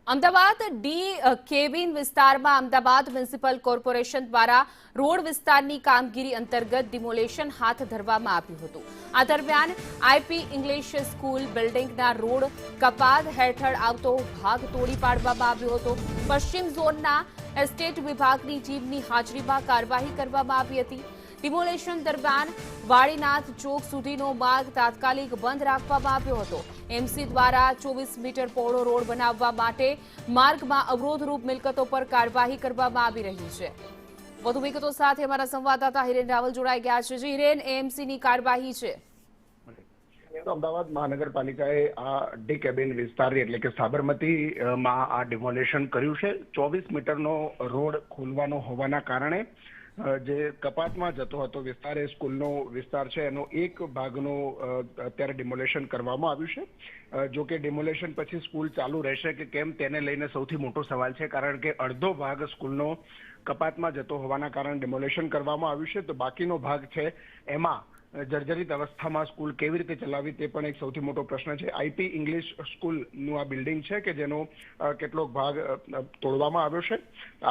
Ahmedabad cabin વિસ્તારમાં Ahmedabad municipal corporation દ્વારા road વિસ્તારની કામગીરી અંતર્ગત ડિમોલેશન હાથ ધરવામાં આવ્યું હતું। આ દરમિયાન આઈપી ઇંગ્લિશ સ્કૂલ બિલ્ડિંગના રોડ કપાત હેઠળ આવતો ભાગ તોડી પાડવામાં આવ્યો હતો। પશ્ચિમ ઝોનના એસ્ટેટ વિભાગની ટીમની હાજરીમાં કાર્યવાહી કરવામાં આવી હતી। ડિમોલેશન દરમિયાન વાડીનાથ ચોક સુધીનો માર્ગ તાત્કાલિક બંધ રાખવામાં આવ્યો હતો। એમસી દ્વારા 24 મીટર પહોળો રોડ બનાવવા માટે માર્ગમાં અવરોધરૂપ મિલકતો પર કાર્યવાહી કરવામાં આવી રહી છે। વધુ વિગતો સાથે અમારા સંવાદદાતા હિરેન રાવલ જોડાઈ ગયા છે। હિરેન, એમસીની કાર્યવાહી છે। અમદાવાદ મહાનગરપાલિકાએ આ ડી કેબિન વિસ્તાર એટલે કે સાબરમતીમાં આ ડિમોલેશન કર્યું છે। 24 મીટરનો રોડ ખોલવાનો હોવાના કારણે જે કપાતમાં જતો હતો વિસ્તાર એ સ્કૂલનો વિસ્તાર છે એનો એક ભાગનો અત્યારે ડિમોલેશન કરવામાં આવ્યું છે। જો કે ડિમોલેશન પછી સ્કૂલ ચાલુ રહેશે કે કેમ તેને લઈને સૌથી મોટો સવાલ છે, કારણ કે અડધો ભાગ સ્કૂલનો કપાતમાં જતો હોવાના કારણે ડિમોલેશન કરવામાં આવ્યું છે, તો બાકીનો ભાગ છે એમાં જર્જરિત અવસ્થામાં સ્કૂલ કેવી રીતે ચલાવવી તે પણ એક સૌથી મોટો પ્રશ્ન છે। આઈપી ઇંગ્લિશ સ્કૂલનું આ બિલ્ડિંગ છે કે જેનો કેટલોક ભાગ તોડવામાં આવ્યો છે।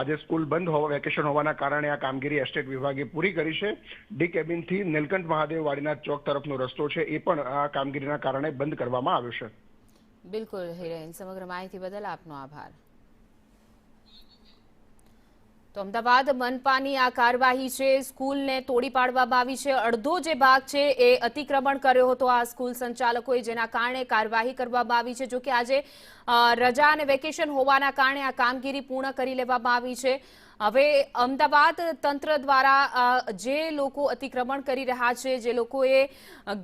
આજે સ્કૂલ બંધ વેકેશન હોવાના કારણે આ કામગીરી એસ્ટેટ વિભાગે પૂરી કરી છે। ડી કેબિનથી નીલકંઠ મહાદેવ વાડીનાથ ચોક તરફનો રસ્તો છે એ પણ આ કામગીરીના કારણે બંધ કરવામાં આવ્યો છે। બિલકુલ હિરેન, સમગ્ર માહિતી બદલ આપનો આભાર। તો અમદાવાદ મનપાની આ કાર્યવાહી છે, સ્કૂલને તોડી પાડવામાં આવી છે। અડધો જે ભાગ છે એ અતિક્રમણ કર્યો હતો આ સ્કૂલ સંચાલકોએ, જેના કારણે કાર્યવાહી કરવામાં આવી છે। જો કે આજે રજા અને વેકેશન હોવાના કારણે આ કામગીરી પૂર્ણ કરી લેવામાં આવી છે। હવે અમદાવાદ તંત્ર દ્વારા જે લોકો અતિક્રમણ કરી રહ્યા છે, જે લોકોએ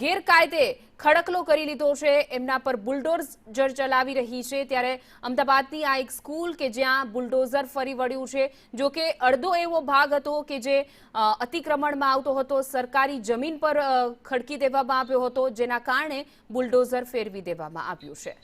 ગેરકાયદે ખડકલો કરી લીધો છે, એમના પર બુલડોઝર ચલાવી રહી છે। ત્યારે અમદાવાદની આ એક સ્કૂલ કે જ્યાં બુલડોઝર ફરી વળ્યું છે। જો કે અડધો એવો ભાગ હતો કે જે અતિક્રમણમાં આવતો હતો, સરકારી જમીન પર ખડકી દેવામાં આવ્યો હતો, જેના કારણે બુલડોઝર ફેરવી દેવામાં આવ્યું છે।